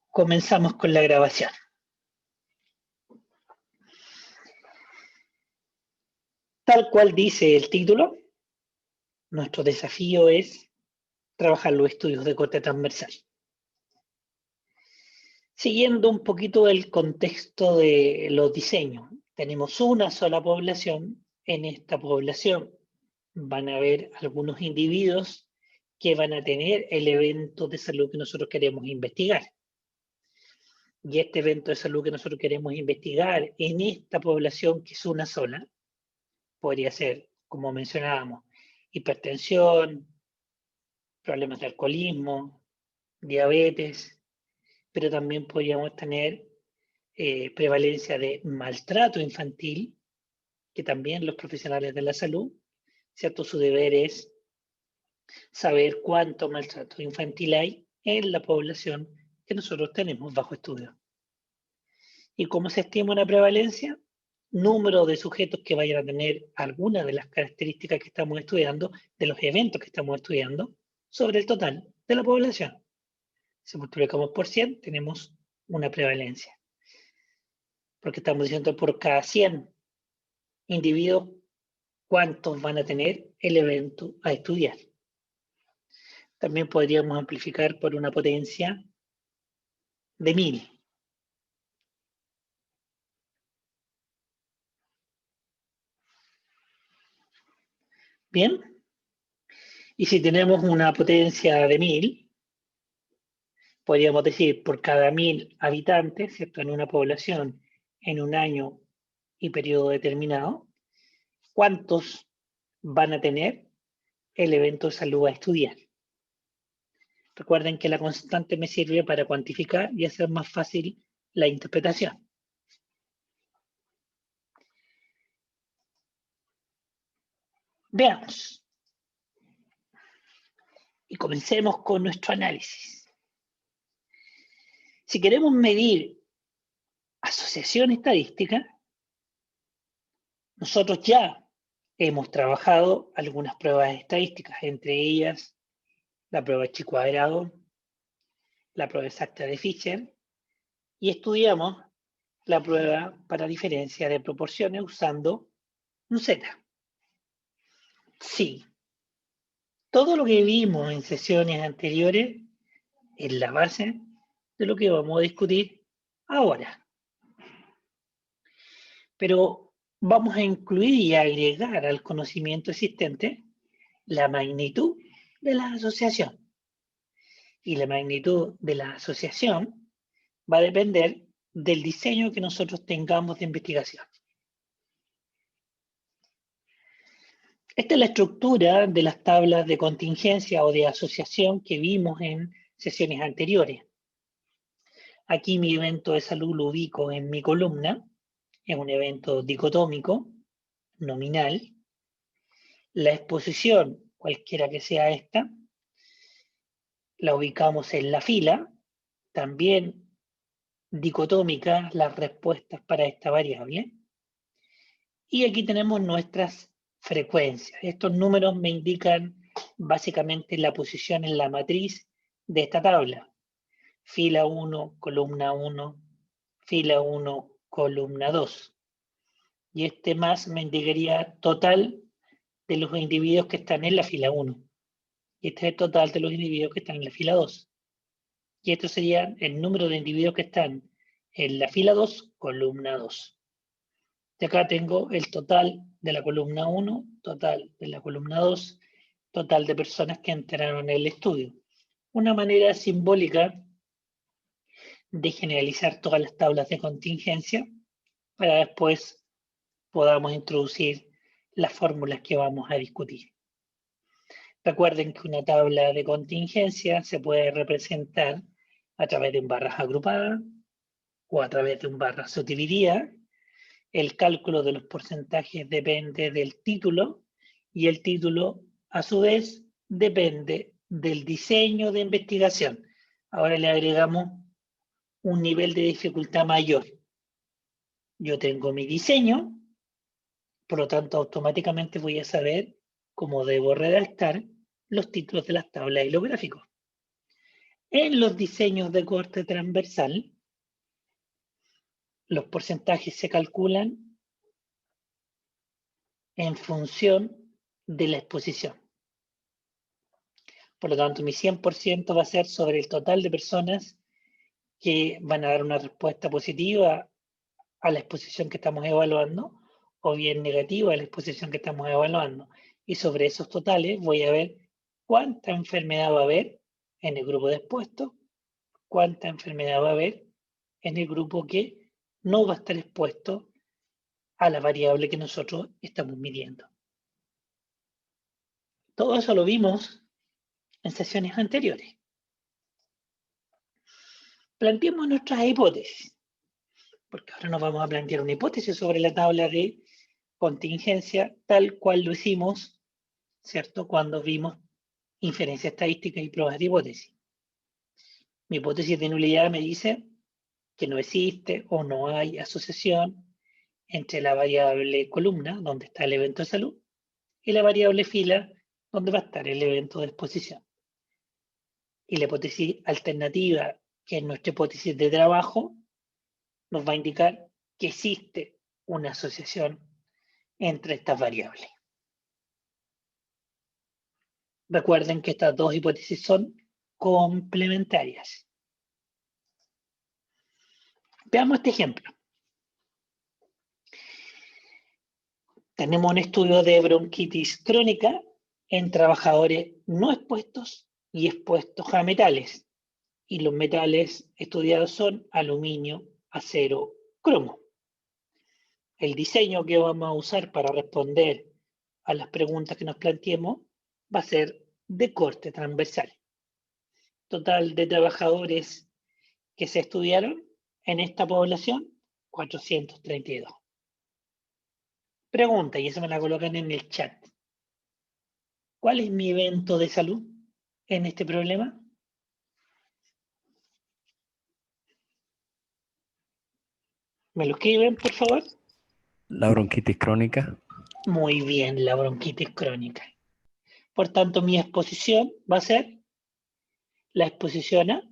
Comenzamos con la grabación. Tal cual dice el título, nuestro desafío es trabajar los estudios de corte transversal. Siguiendo un poquito el contexto de los diseños, tenemos una sola población. En esta población van a haber algunos individuos que van a tener el evento de salud que nosotros queremos investigar. Y este evento de salud que nosotros queremos investigar en esta población, que es una sola, podría ser, como mencionábamos, hipertensión, problemas de alcoholismo, diabetes, pero también podríamos tener prevalencia de maltrato infantil, que también los profesionales de la salud, ¿cierto? Su deber es saber cuánto maltrato infantil hay en la población que nosotros tenemos bajo estudio. ¿Y cómo se estima una prevalencia? Número de sujetos que vayan a tener alguna de las características que estamos estudiando, de los eventos que estamos estudiando, sobre el total de la población. Si multiplicamos por 100, tenemos una prevalencia. Porque estamos diciendo por cada 100 individuos, ¿cuántos van a tener el evento a estudiar? También podríamos amplificar por una potencia de 1000. ¿Bien? Y si tenemos una potencia de 1000, podríamos decir por cada 1000 habitantes, ¿cierto? En una población, en un año y periodo determinado, ¿cuántos van a tener el evento de salud a estudiar? Recuerden que la constante me sirve para cuantificar y hacer más fácil la interpretación. Veamos. Y comencemos con nuestro análisis. Si queremos medir asociación estadística, nosotros ya hemos trabajado algunas pruebas estadísticas, entre ellas la prueba chi cuadrado, la prueba exacta de Fisher, y estudiamos la prueba para diferencia de proporciones usando un Z. Sí, todo lo que vimos en sesiones anteriores es la base de lo que vamos a discutir ahora. Pero vamos a incluir y agregar al conocimiento existente la magnitud de la asociación. Y la magnitud de la asociación va a depender del diseño que nosotros tengamos de investigación. Esta es la estructura de las tablas de contingencia o de asociación que vimos en sesiones anteriores. Aquí mi evento de salud lo ubico en mi columna, es un evento dicotómico, nominal. La exposición, cualquiera que sea esta, la ubicamos en la fila, también dicotómica las respuestas para esta variable. Y aquí tenemos nuestras frecuencias. Estos números me indican básicamente la posición en la matriz de esta tabla. Fila 1, columna 1, fila 1, columna 2. Y este más me indicaría total de los individuos que están en la fila 1. Y este es el total de los individuos que están en la fila 2. Y esto sería el número de individuos que están en la fila 2, columna 2. Y acá tengo el total de la columna 1, total de la columna 2, total de personas que entraron en el estudio. Una manera simbólica de generalizar todas las tablas de contingencia para después podamos introducir las fórmulas que vamos a discutir. Recuerden que una tabla de contingencia se puede representar a través de un barras agrupadas o a través de un barras subdividida. El cálculo de los porcentajes depende del título y el título, a su vez, depende del diseño de investigación. Ahora le agregamos un nivel de dificultad mayor. Yo tengo mi diseño, por lo tanto, automáticamente voy a saber cómo debo redactar los títulos de las tablas y los gráficos. En los diseños de corte transversal, los porcentajes se calculan en función de la exposición. Por lo tanto, mi 100% va a ser sobre el total de personas que van a dar una respuesta positiva a la exposición que estamos evaluando o bien negativa a la exposición que estamos evaluando. Y sobre esos totales voy a ver cuánta enfermedad va a haber en el grupo de expuesto, cuánta enfermedad va a haber en el grupo que no va a estar expuesto a la variable que nosotros estamos midiendo. Todo eso lo vimos en sesiones anteriores. Planteemos nuestras hipótesis, porque ahora nos vamos a plantear una hipótesis sobre la tabla de contingencia, tal cual lo hicimos, ¿cierto?, cuando vimos inferencia estadística y pruebas de hipótesis. Mi hipótesis de nulidad me dice que no existe o no hay asociación entre la variable columna, donde está el evento de salud, y la variable fila, donde va a estar el evento de exposición. Y la hipótesis alternativa, que es nuestra hipótesis de trabajo, nos va a indicar que existe una asociación entre estas variables. Recuerden que estas dos hipótesis son complementarias. Veamos este ejemplo. Tenemos un estudio de bronquitis crónica en trabajadores no expuestos y expuestos a metales. Y los metales estudiados son aluminio, acero, cromo. El diseño que vamos a usar para responder a las preguntas que nos planteemos va a ser de corte transversal. Total de trabajadores que se estudiaron en esta población, 432. Pregunta, y eso me la colocan en el chat. ¿Cuál es mi evento de salud en este problema? ¿Me lo escriben, por favor? La bronquitis crónica. Muy bien, la bronquitis crónica. Por tanto, mi exposición va a ser la exposición a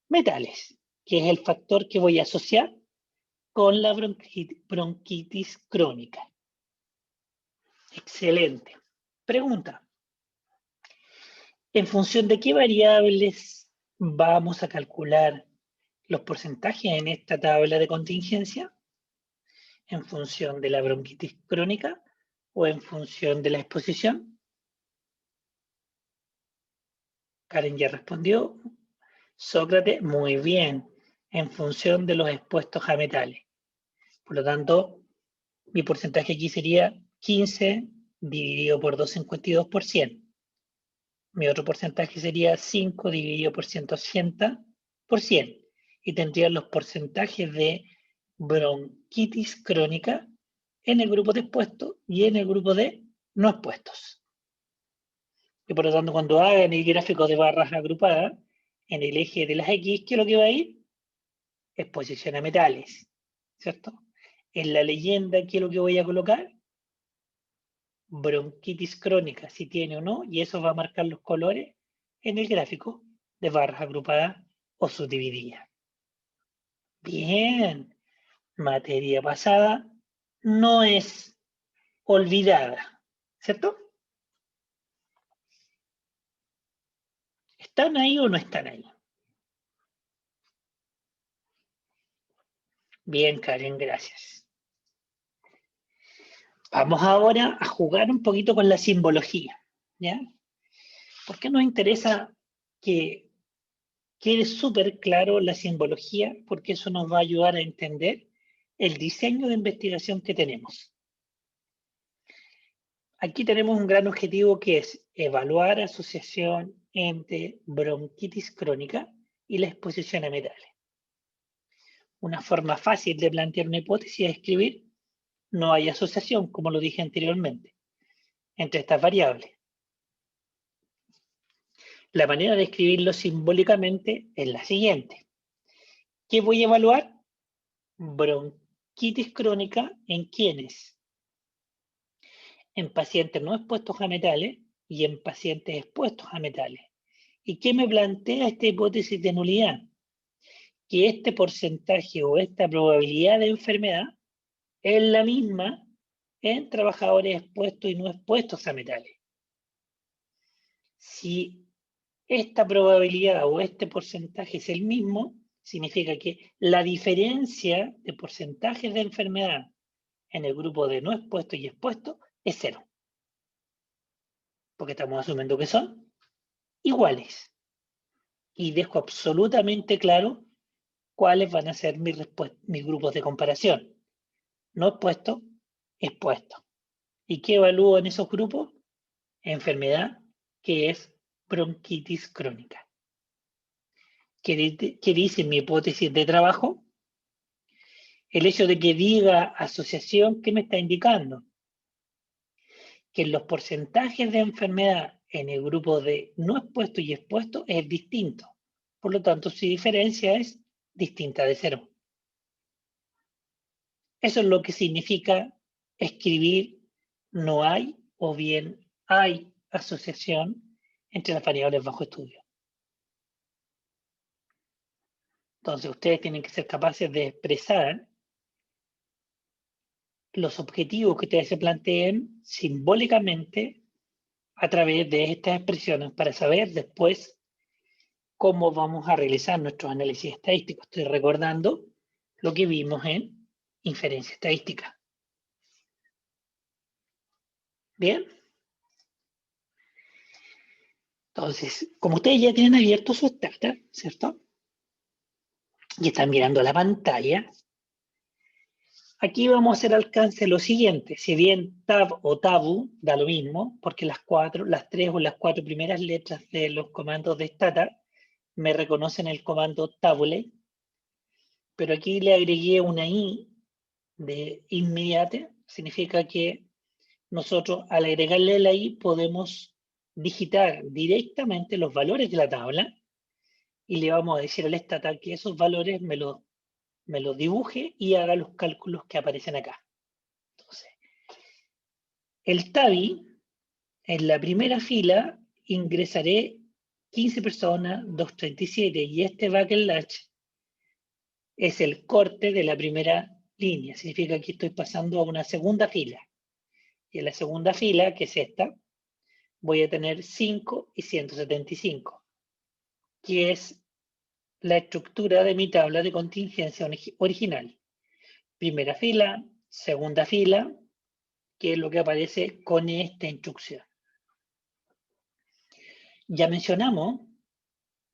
metales, que es el factor que voy a asociar con la bronquitis crónica. Excelente. Pregunta. ¿En función de qué variables vamos a calcular los porcentajes en esta tabla de contingencia? ¿En función de la bronquitis crónica o en función de la exposición? Karen ya respondió. Sócrates, muy bien, en función de los expuestos a metales. Por lo tanto, mi porcentaje aquí sería 15 dividido por 252%. Mi otro porcentaje sería 5 dividido por 180%. Y tendría los porcentajes de bronquitis crónica en el grupo de expuestos y en el grupo de no expuestos. Y por lo tanto, cuando hagan el gráfico de barras agrupadas, en el eje de las X, ¿qué es lo que va a ir? Exposición a metales, ¿cierto? En la leyenda, ¿qué es lo que voy a colocar? Bronquitis crónica, si tiene o no, y eso va a marcar los colores en el gráfico de barras agrupadas o subdivididas. Bien, materia pasada no es olvidada, ¿cierto? ¿Están ahí o no están ahí? Bien, Karen, gracias. Vamos ahora a jugar un poquito con la simbología, ¿ya? ¿Por qué nos interesa que quede súper claro la simbología? Porque eso nos va a ayudar a entender el diseño de investigación que tenemos. Aquí tenemos un gran objetivo que es evaluar asociación entre bronquitis crónica y la exposición a metales. Una forma fácil de plantear una hipótesis es escribir: no hay asociación, como lo dije anteriormente, entre estas variables. La manera de escribirlo simbólicamente es la siguiente. ¿Qué voy a evaluar? Bronquitis crónica en quiénes? En pacientes no expuestos a metales y en pacientes expuestos a metales. ¿Y qué me plantea esta hipótesis de nulidad? Que este porcentaje o esta probabilidad de enfermedad es la misma en trabajadores expuestos y no expuestos a metales. Si esta probabilidad o este porcentaje es el mismo, significa que la diferencia de porcentajes de enfermedad en el grupo de no expuestos y expuestos es 0. Porque estamos asumiendo que son iguales. Y dejo absolutamente claro cuáles van a ser mis grupos de comparación. No expuestos, expuestos. ¿Y qué evalúo en esos grupos? Enfermedad que es bronquitis crónica. ¿Qué dice mi hipótesis de trabajo? El hecho de que diga asociación, ¿qué me está indicando? Que los porcentajes de enfermedad en el grupo de no expuesto y expuesto es distinto. Por lo tanto, su diferencia es distinta de 0. Eso es lo que significa escribir no hay o bien hay asociación entre las variables bajo estudio. Entonces, ustedes tienen que ser capaces de expresar los objetivos que ustedes se planteen simbólicamente a través de estas expresiones para saber después cómo vamos a realizar nuestros análisis estadísticos. Estoy recordando lo que vimos en inferencia estadística. ¿Bien? Entonces, como ustedes ya tienen abierto su starter, ¿cierto? Y están mirando la pantalla, aquí vamos a hacer alcance lo siguiente. Si bien tab o tabu da lo mismo, porque las 3 o las 4 primeras letras de los comandos de stata me reconocen el comando tabulate, pero aquí le agregué una i de inmediate, significa que nosotros al agregarle la i podemos digitar directamente los valores de la tabla y le vamos a decir al stata que esos valores me los dibuje y haga los cálculos que aparecen acá. Entonces, el tabi, en la primera fila, ingresaré 15 personas, 237, y este backslash es el corte de la primera línea. Significa que estoy pasando a una segunda fila. Y en la segunda fila, que es esta, voy a tener 5 y 175, que es la estructura de mi tabla de contingencia original. Primera fila, segunda fila, que es lo que aparece con esta instrucción. Ya mencionamos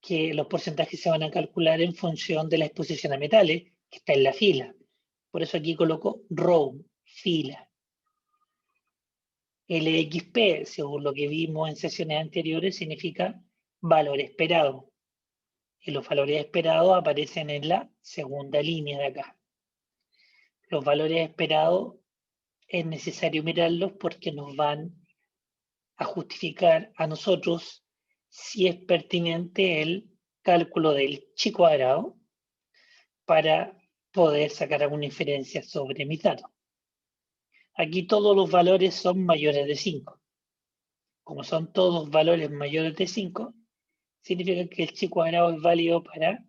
que los porcentajes se van a calcular en función de la exposición a metales, que está en la fila. Por eso aquí coloco row, fila. LXP, según lo que vimos en sesiones anteriores, significa valor esperado. Y los valores esperados aparecen en la segunda línea de acá. Los valores esperados es necesario mirarlos porque nos van a justificar a nosotros si es pertinente el cálculo del chi cuadrado para poder sacar alguna inferencia sobre mis datos. Aquí todos los valores son mayores de 5. Como son todos valores mayores de 5, significa que el chi cuadrado es válido para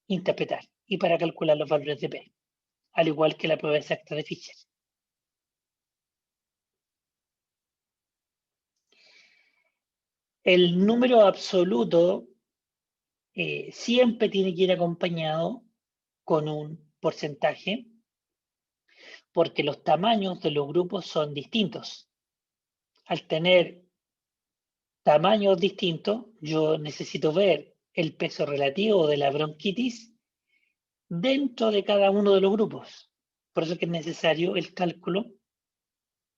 interpretar y para calcular los valores de P, al igual que la prueba exacta de Fisher. El número absoluto siempre tiene que ir acompañado con un porcentaje, porque los tamaños de los grupos son distintos. Al tener tamaños distintos, yo necesito ver el peso relativo de la bronquitis dentro de cada uno de los grupos. Por eso es que es necesario el cálculo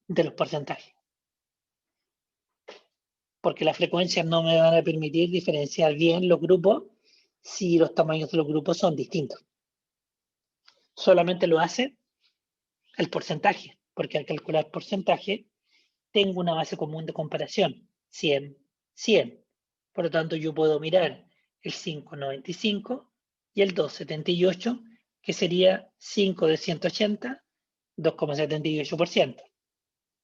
de los porcentajes. Porque las frecuencias no me van a permitir diferenciar bien los grupos si los tamaños de los grupos son distintos. Solamente lo hace el porcentaje, porque al calcular porcentaje tengo una base común de comparación, 100, 100. Por lo tanto, yo puedo mirar el 5,95 y el 2,78, que sería 5 de 180, 2,78%.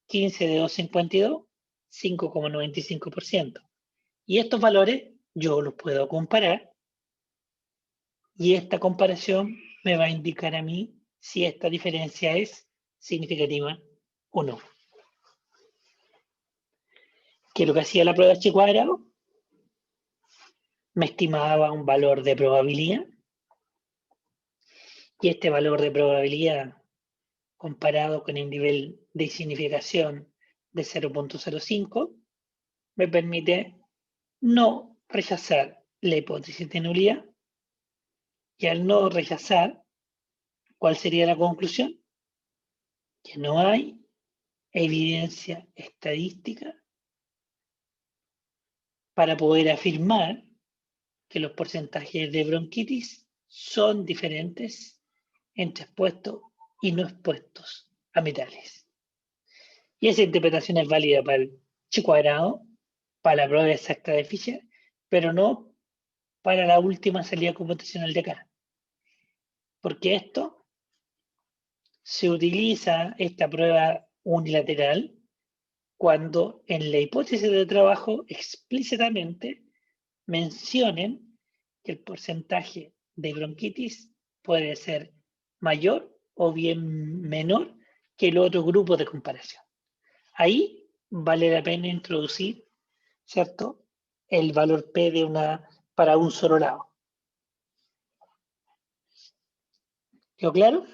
15 de 2,52, 5,95%. Y estos valores yo los puedo comparar y esta comparación me va a indicar a mí si esta diferencia es significativa o no. ¿Qué es lo que hacía la prueba Chi cuadrado? Me estimaba un valor de probabilidad y este valor de probabilidad comparado con el nivel de significación de 0.05 me permite no rechazar la hipótesis de nulidad. Y al no rechazar, ¿cuál sería la conclusión? Que no hay evidencia estadística para poder afirmar que los porcentajes de bronquitis son diferentes entre expuestos y no expuestos a metales. Y esa interpretación es válida para el Chi cuadrado, para la prueba exacta de Fisher, pero no para la última salida computacional de acá. Porque esto se utiliza, esta prueba unilateral, cuando en la hipótesis de trabajo explícitamente mencionen que el porcentaje de bronquitis puede ser mayor o bien menor que el otro grupo de comparación. Ahí vale la pena introducir, ¿cierto?, el valor P de para un solo lado. ¿Quedó claro?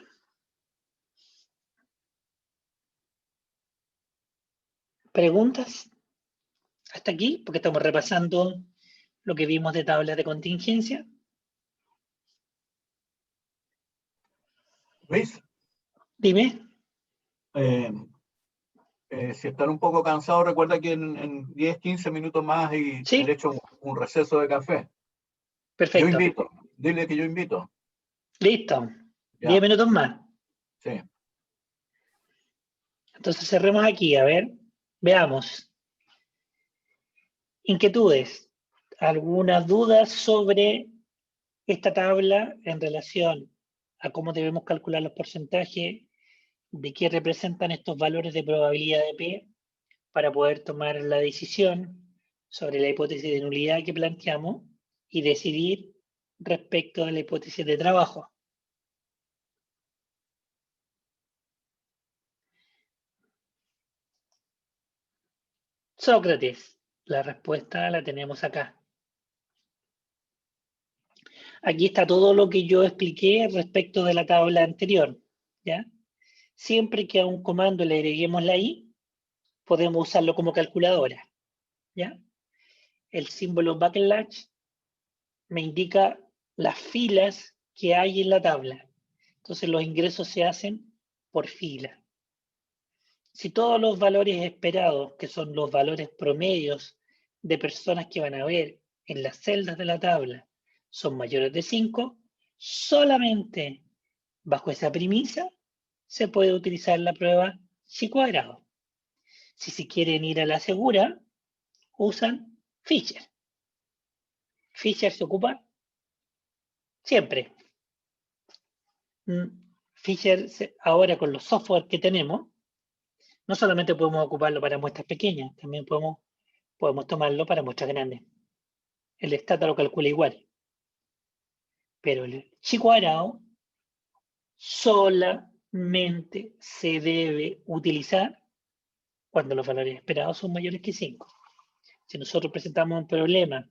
¿Preguntas? Hasta aquí, porque estamos repasando lo que vimos de tablas de contingencia. Luis, Dime. Si están un poco cansados, recuerda que en 10, 15 minutos más y Sí. le echo un receso de café. Perfecto. Yo invito, dile que yo invito. Listo. Ya. 10 minutos más. Sí. Entonces cerremos aquí, a ver, veamos. Inquietudes. ¿Algunas dudas sobre esta tabla en relación a cómo debemos calcular los porcentajes, de qué representan estos valores de probabilidad de P para poder tomar la decisión sobre la hipótesis de nulidad que planteamos y decidir respecto a la hipótesis de trabajo? Sócrates, la respuesta la tenemos acá. Aquí está todo lo que yo expliqué respecto de la tabla anterior, ¿ya? Siempre que a un comando le agreguemos la i, podemos usarlo como calculadora, ¿ya? El símbolo backlash me indica las filas que hay en la tabla. Entonces los ingresos se hacen por fila. Si todos los valores esperados, que son los valores promedios de personas que van a ver en las celdas de la tabla, son mayores de 5, solamente bajo esa premisa se puede utilizar la prueba Chi cuadrado. Si quieren ir a la segura, usan Fisher. Fisher se ocupa siempre. Fisher, ahora con los software que tenemos, no solamente podemos ocuparlo para muestras pequeñas, también podemos tomarlo para muestras grandes. El Stata lo calcula igual. Pero el Chi cuadrado solamente se debe utilizar cuando los valores esperados son mayores que 5. Si nosotros presentamos un problema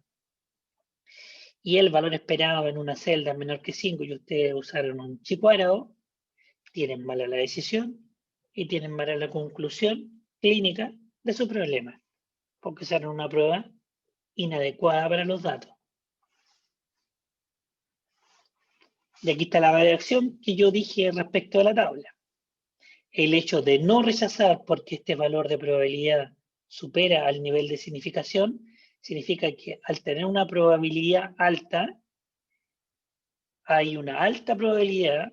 y el valor esperado en una celda es menor que 5 y ustedes usaron un Chi cuadrado, tienen mala la decisión y tienen mala la conclusión clínica de su problema, porque usaron una prueba inadecuada para los datos. Y aquí está la variación que yo dije respecto a la tabla. El hecho de no rechazar porque este valor de probabilidad supera al nivel de significación, significa que al tener una probabilidad alta, hay una alta probabilidad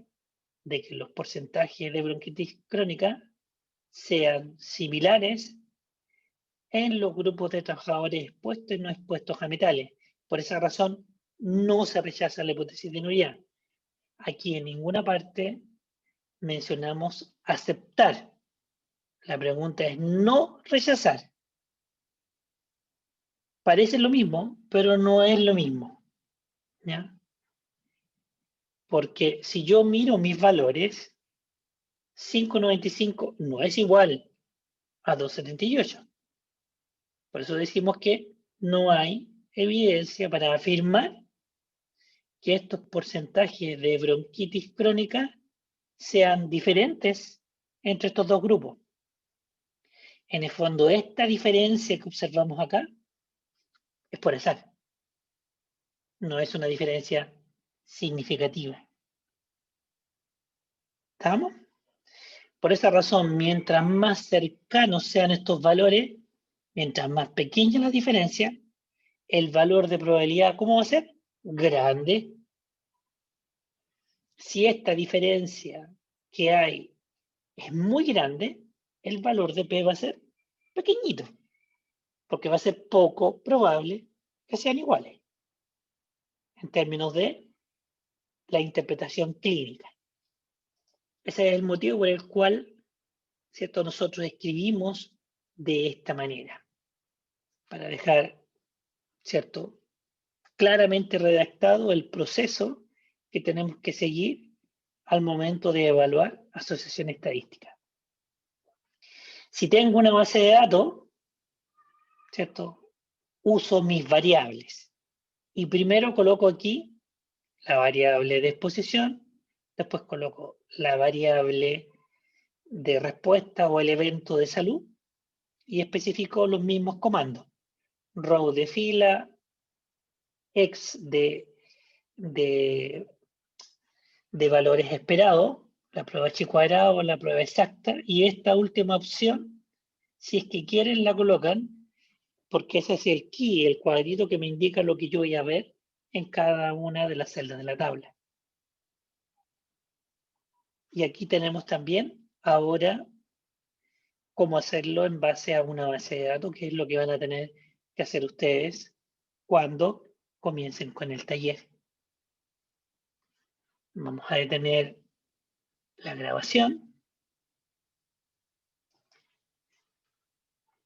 de que los porcentajes de bronquitis crónica sean similares en los grupos de trabajadores expuestos y no expuestos a metales. Por esa razón, no se rechaza la hipótesis de nulidad. Aquí en ninguna parte mencionamos aceptar. La pregunta es no rechazar. Parece lo mismo, pero no es lo mismo, ¿ya? Porque si yo miro mis valores, 5,95 no es igual a 2,78. Por eso decimos que no hay evidencia para afirmar que estos porcentajes de bronquitis crónica sean diferentes entre estos dos grupos. En el fondo, esta diferencia que observamos acá es por azar. No es una diferencia significativa. ¿Estamos? Por esa razón, mientras más cercanos sean estos valores, mientras más pequeña la diferencia, el valor de probabilidad, ¿cómo va a ser? Grande. Si esta diferencia que hay es muy grande, el valor de P va a ser pequeñito, porque va a ser poco probable que sean iguales, en términos de la interpretación clínica. Ese es el motivo por el cual, ¿cierto?, nosotros escribimos de esta manera, para dejar, ¿cierto?, claramente redactado el proceso que tenemos que seguir al momento de evaluar asociación estadística. Si tengo una base de datos, ¿cierto?, uso mis variables. Y primero coloco aquí la variable de exposición, después coloco la variable de respuesta o el evento de salud y especifico los mismos comandos. Row de fila, X de valores esperados, la prueba H cuadrado o la prueba exacta, y esta última opción, si es que quieren, la colocan, porque ese es el key, el cuadrito que me indica lo que yo voy a ver en cada una de las celdas de la tabla. Y aquí tenemos también ahora cómo hacerlo en base a una base de datos, que es lo que van a tener que hacer ustedes cuando comiencen con el taller. Vamos a detener la grabación.